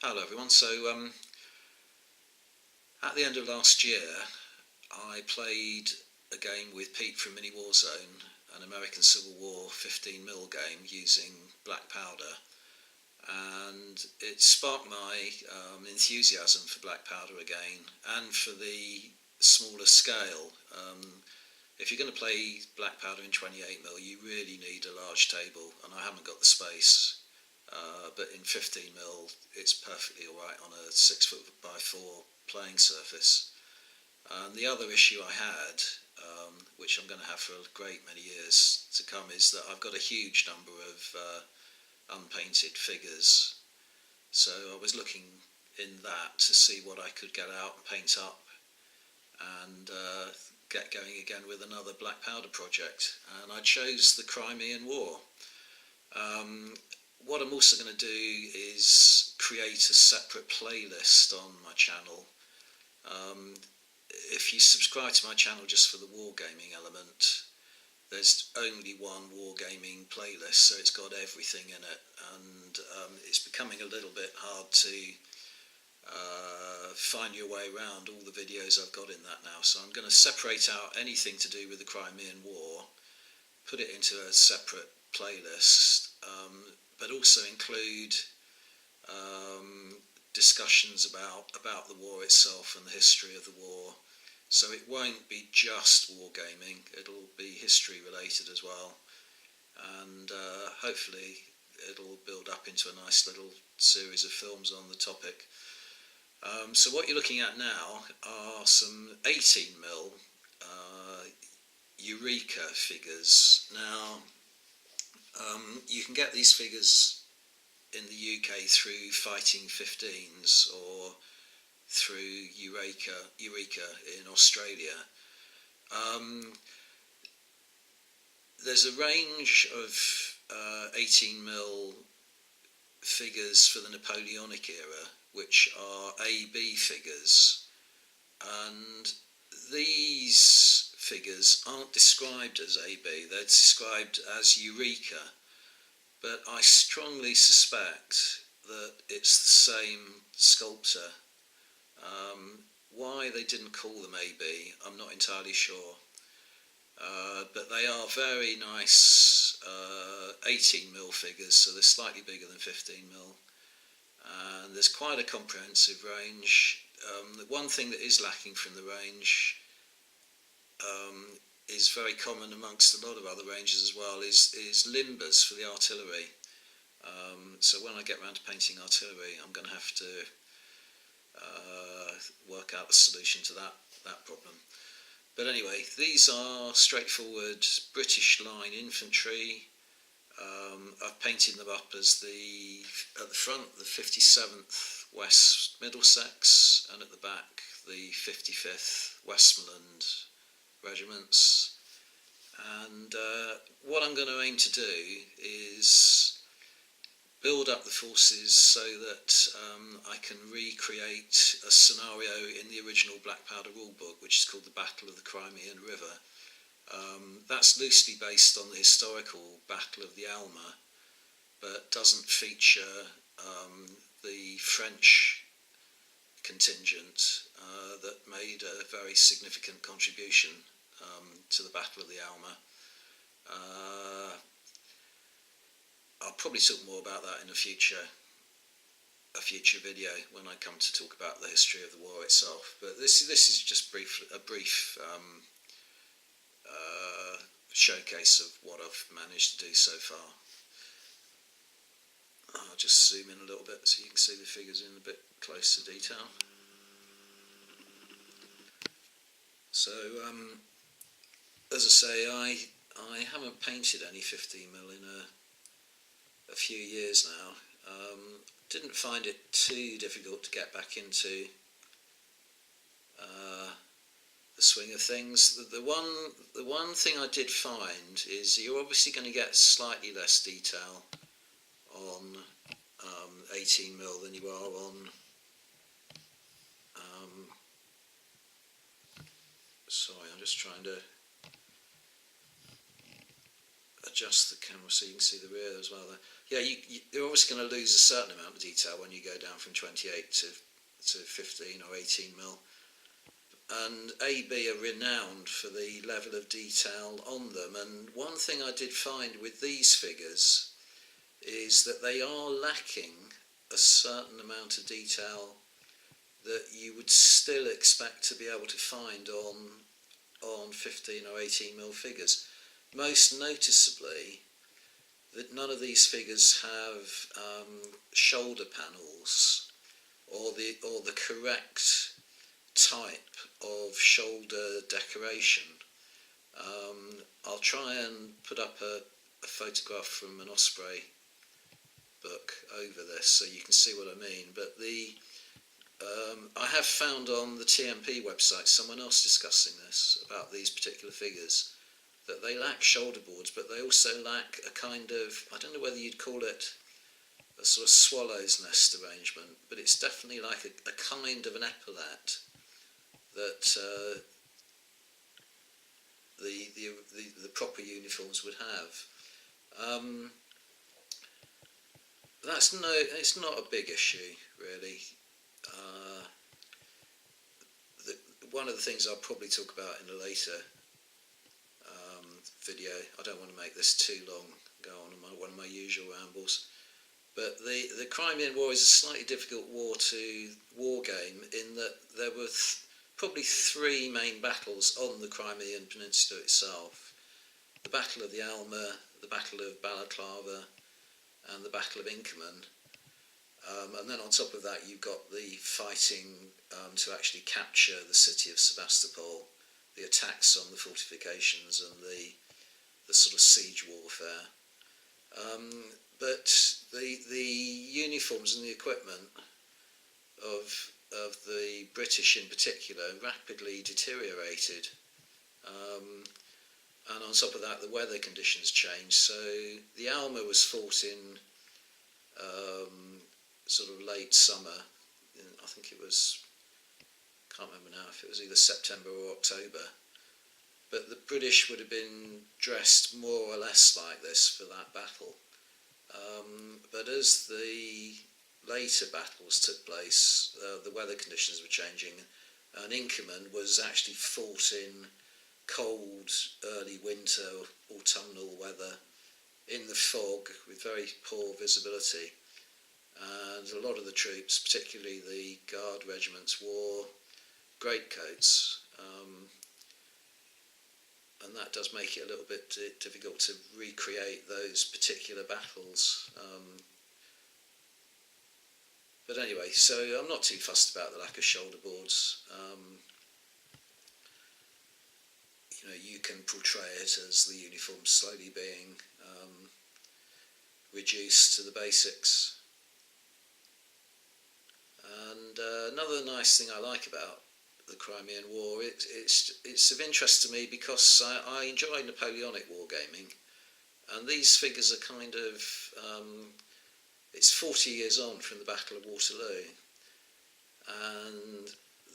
Hello everyone. At the end of last year, I played a game with Pete from Mini Warzone, an American Civil War 15mm game using black powder, and it sparked my enthusiasm for black powder again, and for the smaller scale. If you're going to play black powder in 28mm, you really need a large table, and I haven't got the space. But in 15mm, it's perfectly alright on a 6'4" playing surface. The other issue I had, which I'm going to have for a great many years to come, is that I've got a huge number of unpainted figures. So I was looking in that to see what I could get out and paint up, and get going again with another black powder project. And I chose the Crimean War. What I'm also going to do is create a separate playlist on my channel. If you subscribe to my channel just for the wargaming element, there's only one wargaming playlist, so it's got everything in it, and it's becoming a little bit hard to find your way around all the videos I've got in that now. So I'm going to separate out anything to do with the Crimean War, put it into a separate playlist, but also include discussions about the war itself and the history of the war. So it won't be just wargaming, it'll be history related as well, and hopefully it'll build up into a nice little series of films on the topic. So what you're looking at now are some 18mm Eureka figures. Now, you can get these figures in the UK through Fighting 15s or through Eureka in Australia. There's a range of 18mm figures for the Napoleonic era, which are AB figures, and these figures aren't described as AB, they're described as Eureka, but I strongly suspect that it's the same sculptor. Why they didn't call them AB, I'm not entirely sure, but they are very nice 18mm figures, so they're slightly bigger than 15mm, and there's quite a comprehensive range. The one thing that is lacking from the range is very common amongst a lot of other ranges as well, is limbers for the artillery. So when I get round to painting artillery, I'm going to have to work out a solution to that problem. But anyway, these are straightforward British line infantry. I've painted them up as at the front the 57th West Middlesex, and at the back the 55th Westmoreland regiments. And what I'm going to aim to do is build up the forces so that I can recreate a scenario in the original black powder rulebook, which is called the Battle of the Crimean River. That's loosely based on the historical Battle of the Alma, but doesn't feature the French contingent that made a very significant contribution to the Battle of the Alma. I'll probably talk more about that in a future video when I come to talk about the history of the war itself. But this is just a brief showcase of what I've managed to do so far. I'll just zoom in a little bit so you can see the figures in a bit closer detail. So, as I say, I haven't painted any 15mm in a few years now. Didn't find it too difficult to get back into the swing of things. The one thing I did find is you're obviously going to get slightly less detail on 18mm than you are on sorry, I'm just trying to adjust the camera so you can see the rear as well there. Yeah, you're obviously going to lose a certain amount of detail when you go down from 28 to 15 or 18 mil. And AB are renowned for the level of detail on them, and one thing I did find with these figures is that they are lacking a certain amount of detail that you would still expect to be able to find on 15 or 18 mil figures. Most noticeably, that none of these figures have shoulder panels or the correct type of shoulder decoration. I'll try and put up a photograph from an Osprey book over this so you can see what I mean, but I have found on the TMP website someone else discussing this about these particular figures, that they lack shoulder boards, but they also lack a kind of, I don't know whether you'd call it a sort of swallow's nest arrangement, but it's definitely like a kind of an epaulette that the proper uniforms would have. It's not a big issue really. One of the things I'll probably talk about in a later video, I don't want to make this too long, go on one of my usual rambles, but the Crimean War is a slightly difficult war to wargame in that there were probably three main battles on the Crimean Peninsula itself: the Battle of the Alma, the Battle of Balaclava, and the Battle of Inkerman. And then on top of that you've got the fighting to actually capture the city of Sebastopol, the attacks on the fortifications and the sort of siege warfare. But the uniforms and the equipment of the British in particular rapidly deteriorated. And on top of that the weather conditions changed, so the Alma was fought in sort of late summer, I think it was, can't remember now if it was either September or October, but the British would have been dressed more or less like this for that battle. But as the later battles took place, the weather conditions were changing, and Inkerman was actually fought in cold early winter, autumnal weather, in the fog with very poor visibility. And a lot of the troops, particularly the guard regiments, wore greatcoats, and that does make it a little bit difficult to recreate those particular battles. But anyway, so I'm not too fussed about the lack of shoulder boards. You can portray it as the uniform slowly being reduced to the basics. And another nice thing I like about the Crimean War, it's of interest to me because I enjoy Napoleonic wargaming, and these figures are kind of, it's 40 years on from the Battle of Waterloo, and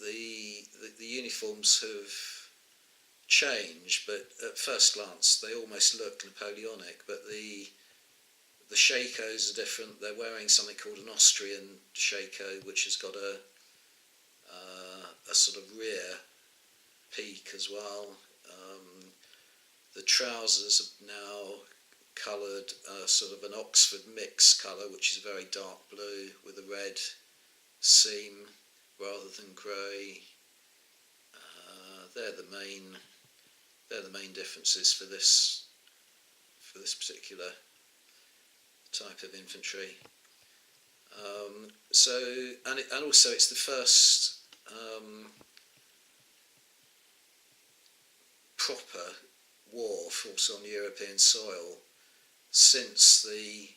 the uniforms have changed, but at first glance they almost look Napoleonic, but the shakos are different. They're wearing something called an Austrian shako, which has got a sort of rear peak as well. The trousers are now coloured sort of an Oxford mix colour, which is very dark blue with a red seam rather than grey. They're the main differences for this particular type of infantry. And also it's the first proper war fought on European soil since the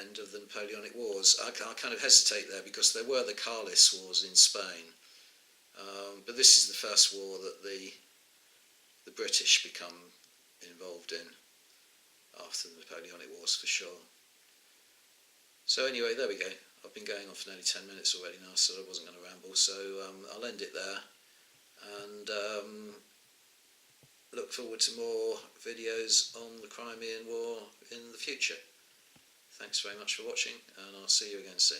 end of the Napoleonic Wars. I kind of hesitate there because there were the Carlist Wars in Spain, but this is the first war that the British become involved in after the Napoleonic Wars, for sure. So anyway, there we go. I've been going on for nearly 10 minutes already now, so I wasn't going to ramble, so I'll end it there. And look forward to more videos on the Crimean War in the future. Thanks very much for watching, and I'll see you again soon.